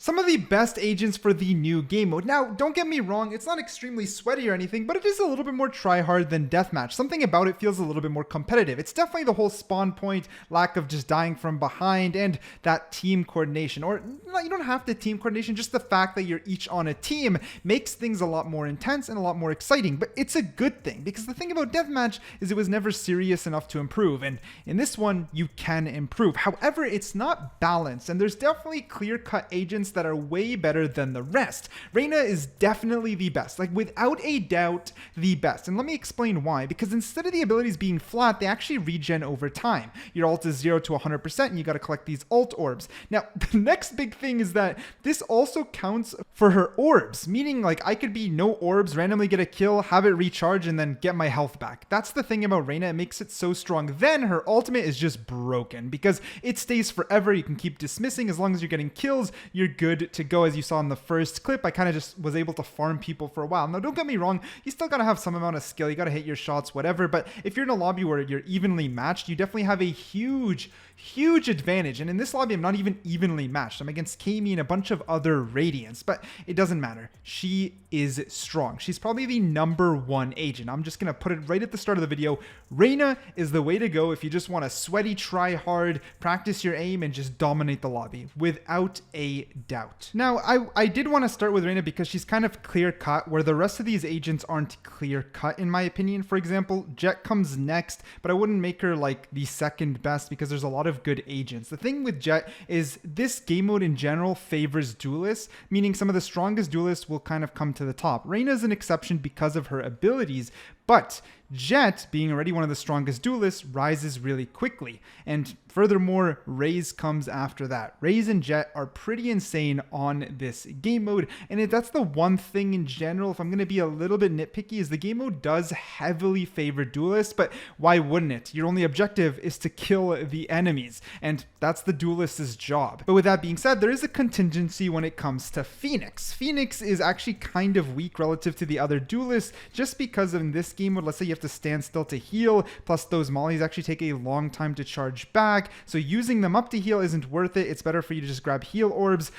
Some of the best agents for the new game mode. Now, don't get me wrong, it's not extremely sweaty or anything, but it is a little bit more try-hard than Deathmatch. Something about it feels a little bit more competitive. It's definitely the whole spawn point, lack of just dying from behind, and that team coordination. Or, you don't have to team coordination, just the fact that you're each on a team makes things a lot more intense and a lot more exciting. But it's a good thing, because the thing about Deathmatch is it was never serious enough to improve, and in this one, you can improve. However, it's not balanced, and there's definitely clear-cut agents that are way better than the rest. Reyna is definitely the best, like without a doubt the best. And let me explain why. Because instead of the abilities being flat, they actually regen over time. Your ult is 0 to 100% and you got to collect these ult orbs. Now, the next big thing is that this also counts for her orbs, meaning like I could be no orbs, randomly get a kill, have it recharge, and then get my health back. That's the thing about Reyna. It makes it so strong. Then her ultimate is just broken because it stays forever. You can keep dismissing. As long as you're getting kills, you're good to go. As you saw in the first clip, I kind of just was able to farm people for a while. Now, don't get me wrong, you still gotta have some amount of skill. You gotta hit your shots, whatever. But if you're in a lobby where you're evenly matched, you definitely have a huge advantage. And in this lobby, I'm not even evenly matched. I'm against Kami and a bunch of other Radiants, but it doesn't matter. She is strong. She's probably the #1 agent. I'm just gonna put it right at the start of the video. Reyna is the way to go if you just want to sweaty, try hard, practice your aim, and just dominate the lobby, without a doubt. Now, I did want to start with Reyna because she's kind of clear-cut, where the rest of these agents aren't clear-cut, in my opinion. For example, Jett comes next, but I wouldn't make her like the second best because there's a lot of good agents. The thing with Jett is this game mode in general favors duelists, meaning some of the strongest duelists will kind of come to the top. Reyna is an exception because of her abilities, but Jett, being already one of the strongest duelists, rises really quickly. And furthermore, Raze comes after that. Raze and Jett are pretty insane on this game mode. And that's the one thing in general, if I'm going to be a little bit nitpicky, is the game mode does heavily favor duelists, but why wouldn't it? Your only objective is to kill the enemies, and that's the duelist's job. But with that being said, there is a contingency when it comes to Phoenix. Phoenix is actually kind of weak relative to the other duelists, just because in this game mode, let's say you have to stand still to heal, plus those mollies actually take a long time to charge back, so using them up to heal isn't worth it. It's better for you to just grab heal orbs.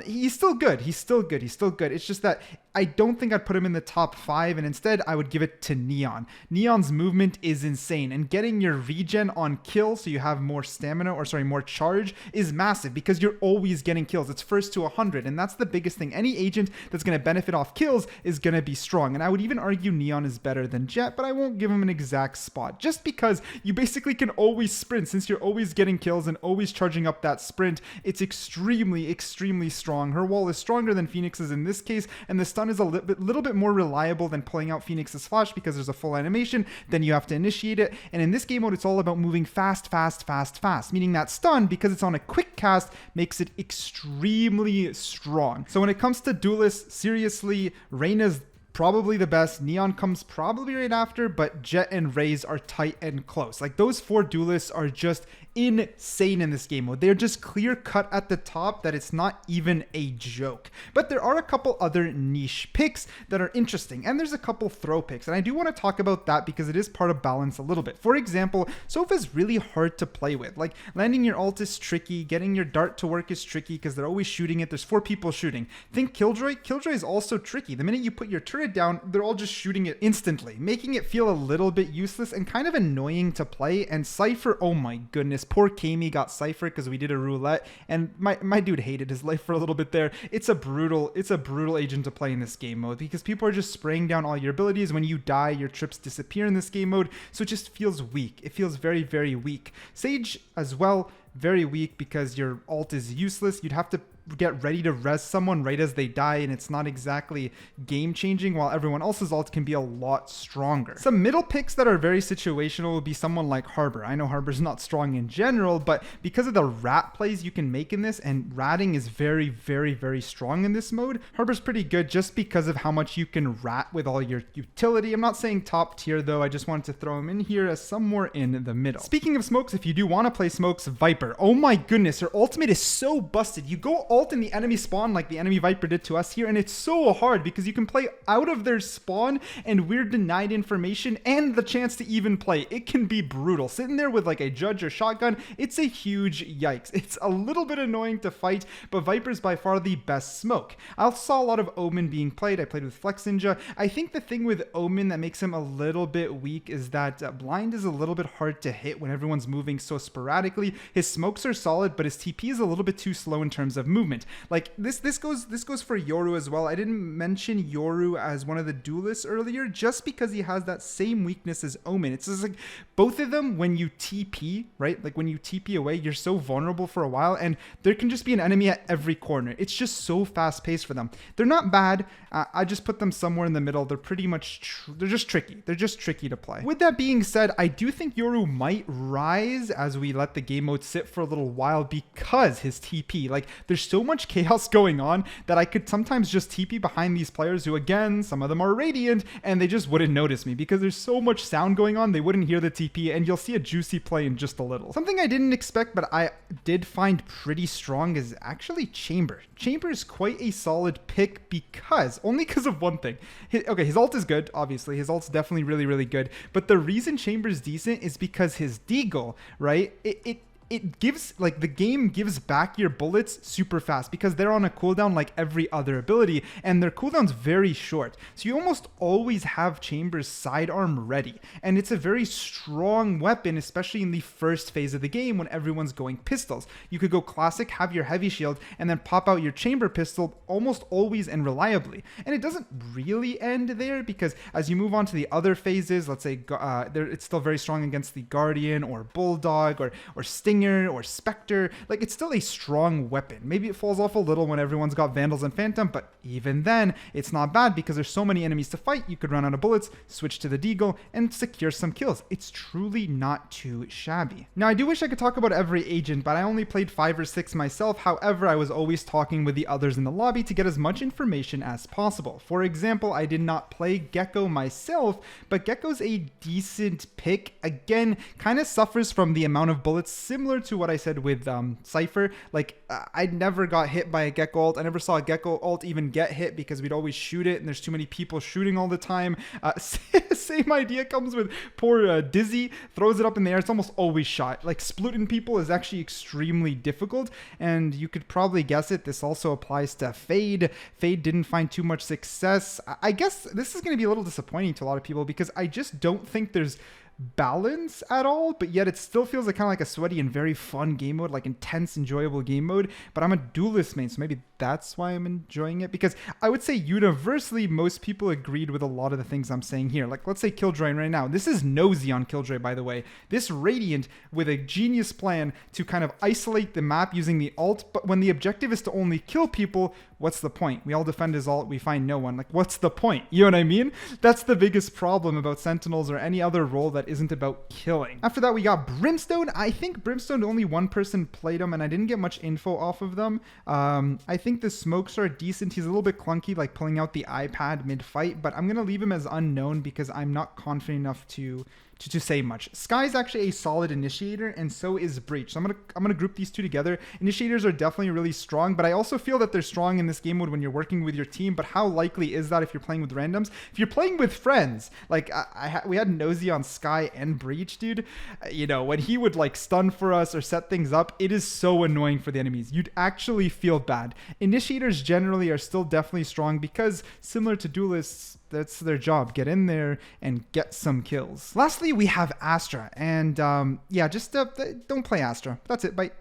He's still good. He's still good. It's just that I don't think I'd put him in the top 5, and instead I would give it to Neon. Neon's movement is insane, and getting your regen on kill so you have more stamina, or sorry, more charge, is massive because you're always getting kills. It's first to 100, and that's the biggest thing. Any agent that's going to benefit off kills is going to be strong, and I would even argue Neon is better than Jett, but I won't give him an exact spot, just because you basically can always sprint. Since you're always getting kills and always charging up that sprint, it's extremely strong. Her wall is stronger than Phoenix's in this case, and the stun is a little bit more reliable than pulling out Phoenix's flash because there's a full animation, then you have to initiate it. And in this game mode, it's all about moving fast, meaning that stun, because it's on a quick cast, makes it extremely strong. So when it comes to duelists, seriously, Reyna's probably the best. Neon comes probably right after, but Jett and Raze are tight and close. Like, those 4 duelists are just insane in this game mode. They're just clear cut at the top that it's not even a joke. But there are a couple other niche picks that are interesting, and there's a couple throw picks, and I do want to talk about that because it is part of balance a little bit. For example, Sopha's really hard to play with. Like, landing your ult is tricky, getting your dart to work is tricky because they're always shooting it. There's 4 people shooting. Think Killjoy. Killjoy is also tricky. The minute you put your turret down, they're all just shooting it instantly, making it feel a little bit useless and kind of annoying to play. And Cypher, oh my goodness, poor Kami got Cypher because we did a roulette, and my dude hated his life for a little bit there. It's a brutal agent to play in this game mode because people are just spraying down all your abilities. When you die, your trips disappear in this game mode, so it just feels weak. It feels very weak. Sage as well, very weak because your ult is useless. You'd have to get ready to res someone right as they die, and it's not exactly game changing, while everyone else's ult can be a lot stronger. Some middle picks that are very situational would be someone like Harbor. I know Harbor's not strong in general, but because of the rat plays you can make in this, and ratting is very strong in this mode, Harbor's pretty good just because of how much you can rat with all your utility. I'm not saying top tier though, I just wanted to throw him in here as somewhere in the middle. Speaking of smokes, if you do want to play smokes, Viper. Oh my goodness, her ultimate is so busted. You go all ult in the enemy spawn like the enemy Viper did to us here, and it's so hard because you can play out of their spawn and we're denied information and the chance to even play. It can be brutal. Sitting there with like a judge or shotgun, it's a huge yikes. It's a little bit annoying to fight, but Viper's by far the best smoke. I saw a lot of Omen being played. I played with Flex Ninja. I think the thing with Omen that makes him a little bit weak is that blind is a little bit hard to hit when everyone's moving so sporadically. His smokes are solid, but his TP is a little bit too slow in terms of movement. Like this goes for Yoru as well. I didn't mention Yoru as one of the duelists earlier just because he has that same weakness as Omen. It's just like both of them, when you TP, right? Like when you TP away, you're so vulnerable for a while, and there can just be an enemy at every corner. It's just so fast paced for them. They're not bad. I just put them somewhere in the middle. They're pretty much they're just tricky. They're just tricky to play. With that being said, I do think Yoru might rise as we let the game mode sit for a little while because his TP, like there's so much chaos going on that I could sometimes just TP behind these players who, again, some of them are Radiant, and they just wouldn't notice me because there's so much sound going on. They wouldn't hear the TP, and you'll see a juicy play in just a little. Something I didn't expect, but I did find pretty strong is actually Chamber. Chamber is quite a solid pick only because of one thing. His ult is good, obviously. His ult's definitely really, really good. But the reason Chamber's decent is because his deagle, right? It gives, like, the game gives back your bullets super fast because they're on a cooldown like every other ability, and their cooldown's very short. So you almost always have Chamber's sidearm ready, and it's a very strong weapon, especially in the first phase of the game when everyone's going pistols. You could go classic, have your heavy shield, and then pop out your Chamber pistol almost always and reliably. And it doesn't really end there because as you move on to the other phases, let's say it's still very strong against the Guardian or Bulldog or Sting or Spectre. Like, it's still a strong weapon. Maybe it falls off a little when everyone's got Vandals and Phantom, but even then, it's not bad because there's so many enemies to fight. You could run out of bullets, switch to the Deagle, and secure some kills. It's truly not too shabby. Now, I do wish I could talk about every agent, but I only played 5 or 6 myself. However, I was always talking with the others in the lobby to get as much information as possible. For example, I did not play Gecko myself, but Gecko's a decent pick. Again, kind of suffers from the amount of bullets, similar to what I said with Cypher. Like, I never got hit by a Gecko ult. I never saw a Gecko ult even get hit because we'd always shoot it, and there's too many people shooting all the time. Same idea comes with poor Dizzy. Throws it up in the air. It's almost always shot. Like, splitting people is actually extremely difficult, and you could probably guess it. This also applies to Fade. Fade didn't find too much success. I guess this is going to be a little disappointing to a lot of people because I just don't think there's balance at all, but yet it still feels like kind of like a sweaty and very fun game mode, like intense, enjoyable game mode. But I'm a duelist main, so maybe that's why I'm enjoying it, because I would say universally most people agreed with a lot of the things I'm saying here. Like, let's say Killjoy right now. This is nosy on Killjoy, by the way. This Radiant with a genius plan to kind of isolate the map using the ult, but when the objective is to only kill people, what's the point? We all defend his ult, we find no one. Like, what's the point? You know what I mean? That's the biggest problem about Sentinels or any other role that isn't about killing. After that, we got Brimstone. I think Brimstone, only one person played him, and I didn't get much info off of them. I think the smokes are decent. He's a little bit clunky, like pulling out the iPad mid-fight, but I'm going to leave him as unknown because I'm not confident enough to say much. Sky's actually a solid initiator, and so is Breach. So I'm gonna group these two together. Initiators are definitely really strong, but I also feel that they're strong in this game mode when you're working with your team. But how likely is that if you're playing with randoms? If you're playing with friends, like we had Nosy on Sky and Breach, dude. You know, when he would like stun for us or set things up, it is so annoying for the enemies. You'd actually feel bad. Initiators generally are still definitely strong because, similar to duelists, that's their job. Get in there and get some kills. Lastly, we have Astra. And yeah, just don't play Astra. That's it. Bye.